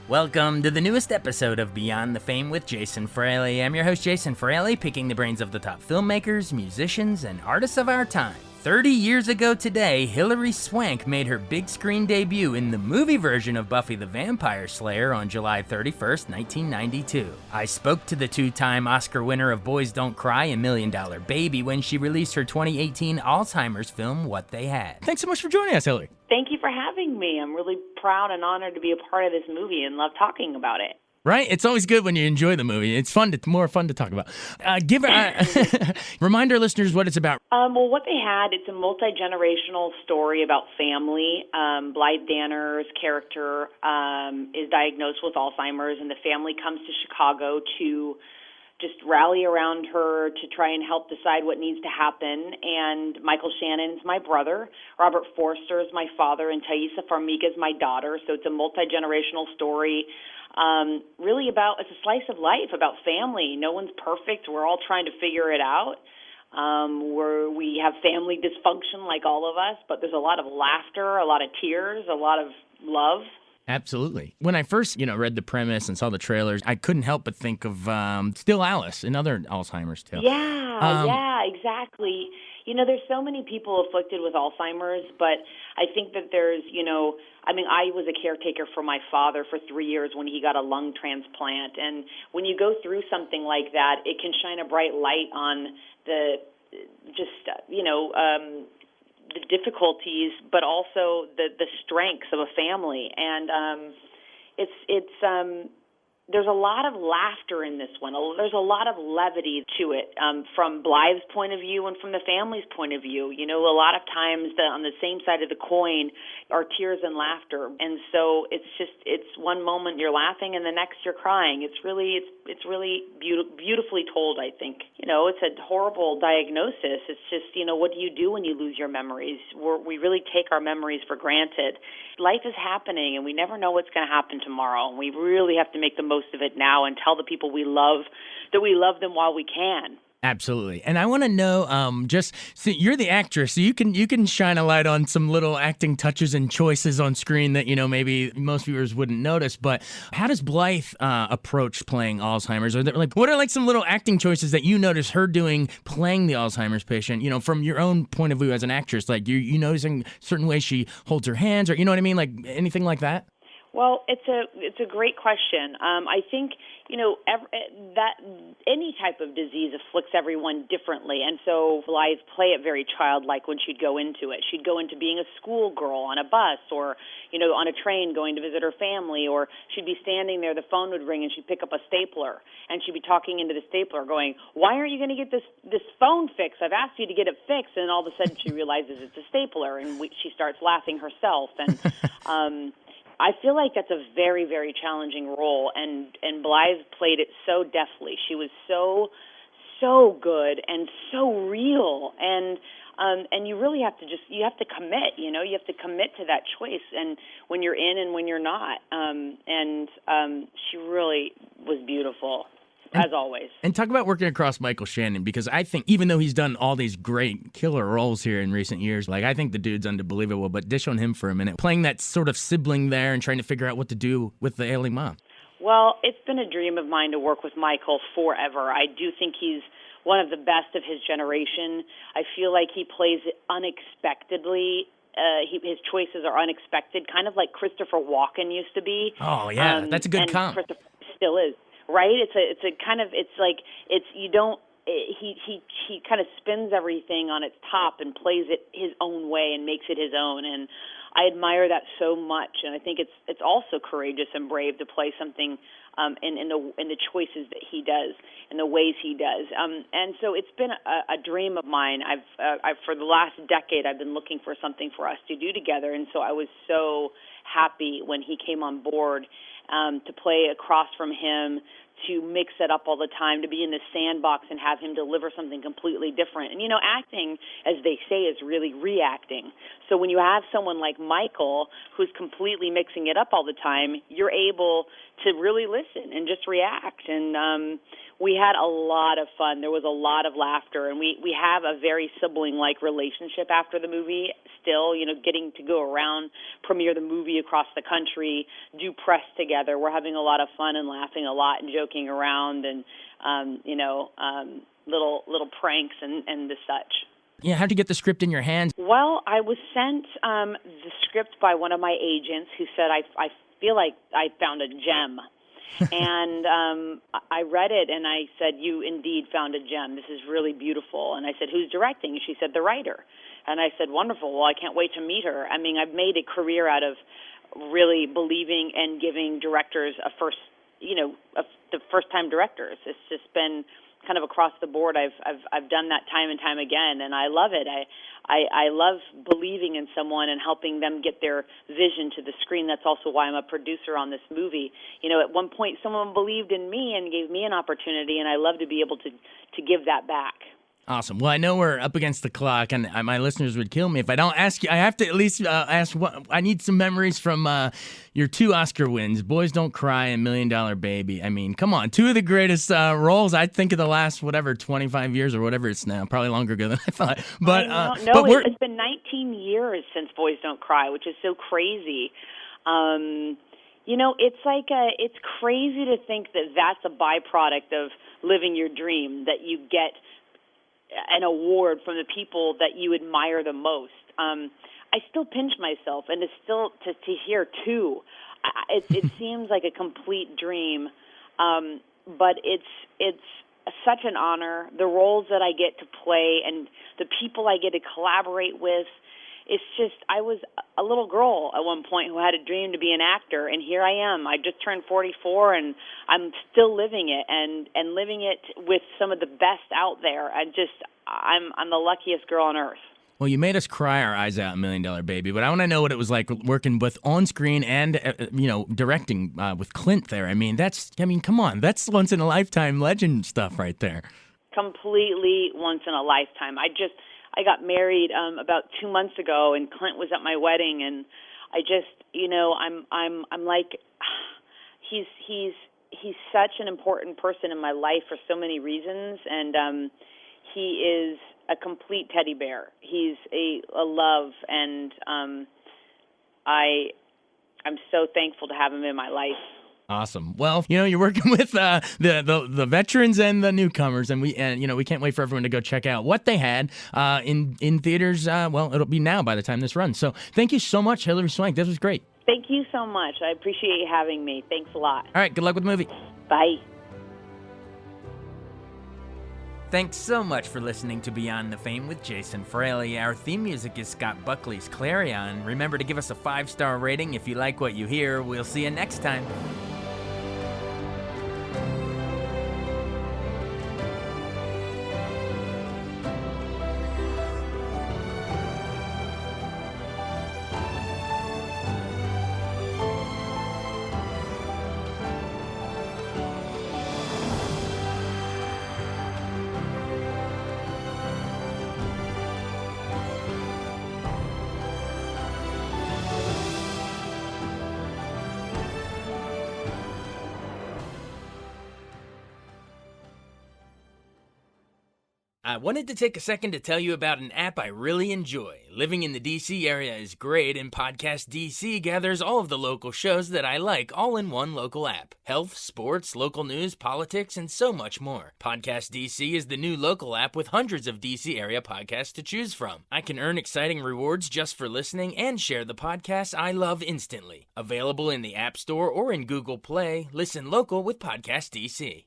Welcome to the newest episode of Beyond the Fame with Jason Fraley. I'm your host, Jason Fraley, picking the brains of the top filmmakers, musicians, and artists of our time. 30 years ago today, Hilary Swank made her big screen debut in the movie version of Buffy the Vampire Slayer on July 31st, 1992. I spoke to the two-time Oscar winner of Boys Don't Cry and $1 Million Baby when she released her 2018 Alzheimer's film, What They Had. Thanks so much for joining us, Hilary. Thank you for having me. I'm really proud and honored to be a part of this movie and love talking about it. Right? It's always good when you enjoy the movie. It's more fun to talk about. Remind our listeners what it's about. Well, What They Had, it's a multi-generational story about family. Blythe Danner's character is diagnosed with Alzheimer's, and the family comes to Chicago to just rally around her to try and help decide what needs to happen. And Michael Shannon's my brother, Robert Forster is my father, and Thaisa Farmiga is my daughter. So it's a multi-generational story. Really it's a slice of life, about family. No one's perfect. We're all trying to figure it out. We have family dysfunction like all of us, but there's a lot of laughter, a lot of tears, a lot of love. Absolutely. When I first, read the premise and saw the trailers, I couldn't help but think of Still Alice, another Alzheimer's tale. Yeah, exactly. There's so many people afflicted with Alzheimer's, but I think that there's, I was a caretaker for my father for 3 years when he got a lung transplant. And when you go through something like that, it can shine a bright light on the difficulties, but also the strengths of a family. And there's a lot of laughter in this one. There's a lot of levity to it, from Blythe's point of view and from the family's point of view. A lot of times on the same side of the coin are tears and laughter. And so it's one moment you're laughing and the next you're crying. It's really beautifully told, I think. It's a horrible diagnosis. It's just, what do you do when you lose your memories? We really take our memories for granted. Life is happening, and we never know what's going to happen tomorrow. And we really have to make the most of it now and tell the people we love that we love them while we can. Absolutely. And I want to know, so you're the actress, so you can shine a light on some little acting touches and choices on screen that, maybe most viewers wouldn't notice. But how does Blythe approach playing Alzheimer's? What are some little acting choices that you notice her doing playing the Alzheimer's patient, from your own point of view as an actress? Like you noticing certain ways she holds her hands, or you know what I mean? Like anything like that? Well, it's a great question. I think that any type of disease afflicts everyone differently, and so Blythe play it very childlike when she'd go into it. She'd go into being a schoolgirl on a bus, or on a train going to visit her family, or she'd be standing there, the phone would ring, and she'd pick up a stapler, and she'd be talking into the stapler, going, "Why aren't you going to get this phone fixed? I've asked you to get it fixed." And all of a sudden, she realizes it's a stapler, and she starts laughing herself, and I feel like that's a very, very challenging role, and Blythe played it so deftly. She was so good and so real, and you really have to commit. You have to commit to that choice, and when you're in and when you're not. She really was beautiful. As always. And talk about working across Michael Shannon, because I think even though he's done all these great killer roles here in recent years, I think the dude's unbelievable, but dish on him for a minute. Playing that sort of sibling there and trying to figure out what to do with the ailing mom. Well, it's been a dream of mine to work with Michael forever. I do think he's one of the best of his generation. I feel like he plays it unexpectedly. His choices are unexpected, kind of like Christopher Walken used to be. Oh, yeah, that's a good comp. Christopher still is. Right? He kind of spins everything on its top and plays it his own way and makes it his own, and I admire that so much. And I think it's also courageous and brave to play something in the choices that he does and the ways he does. And so it's been a dream of mine. I've for the last decade I've been looking for something for us to do together, and so I was so happy when he came on board. To play across from him, to mix it up all the time, to be in the sandbox and have him deliver something completely different. And, acting, as they say, is really reacting. So when you have someone like Michael who's completely mixing it up all the time, you're able to really listen and just react. And we had a lot of fun. There was a lot of laughter, and we have a very sibling-like relationship after the movie still, getting to go around, premiere the movie across the country, do press together. We're having a lot of fun and laughing a lot and joking around and, little pranks and the such. Yeah, how'd you get the script in your hands? Well, I was sent the script by one of my agents who said, I feel like I found a gem. And I read it, and I said, you indeed found a gem. This is really beautiful. And I said, who's directing? And she said, the writer. And I said, wonderful. Well, I can't wait to meet her. I mean, I've made a career out of really believing and giving directors the first-time directors. It's just been kind of across the board. I've done that time and time again, and I love it. I love believing in someone and helping them get their vision to the screen. That's also why I'm a producer on this movie. At one point, someone believed in me and gave me an opportunity, and I love to be able to give that back. Awesome. Well, I know we're up against the clock, and my listeners would kill me if I don't ask you. I have to at least ask. I need some memories from your 2 Oscar wins, Boys Don't Cry and $1 Million Baby. I mean, come on, 2 of the greatest roles, I think, of the last, 25 years or whatever it's now. Probably longer ago than I thought. But it's been 19 years since Boys Don't Cry, which is so crazy. It's crazy to think that that's a byproduct of living your dream, that you get an award from the people that you admire the most. I still pinch myself, and it's still to hear 2. It seems like a complete dream, but it's such an honor. The roles that I get to play and the people I get to collaborate with. It's just, I was a little girl at one point who had a dream to be an actor, and here I am. I just turned 44, and I'm still living it, and living it with some of the best out there. I'm the luckiest girl on earth. Well, you made us cry our eyes out, $1 Million Baby, but I want to know what it was like working with on-screen and, directing with Clint there. I mean, come on, that's once-in-a-lifetime legend stuff right there. Completely once in a lifetime. I got married about 2 months ago, and Clint was at my wedding, and I just, I'm like, he's such an important person in my life for so many reasons, and he is a complete teddy bear. He's a love, and I'm so thankful to have him in my life. Awesome. Well, you're working with the veterans and the newcomers, and we can't wait for everyone to go check out what they had in theaters. It'll be now by the time this runs. So thank you so much, Hilary Swank. This was great. Thank you so much. I appreciate you having me. Thanks a lot. All right. Good luck with the movie. Bye. Thanks so much for listening to Beyond the Fame with Jason Fraley. Our theme music is Scott Buckley's Clarion. Remember to give us a 5-star rating if you like what you hear. We'll see you next time. I wanted to take a second to tell you about an app I really enjoy. Living in the DC area is great, and Podcast DC gathers all of the local shows that I like all in one local app. Health, sports, local news, politics, and so much more. Podcast DC is the new local app with hundreds of DC area podcasts to choose from. I can earn exciting rewards just for listening and share the podcasts I love instantly. Available in the App Store or in Google Play, listen local with Podcast DC.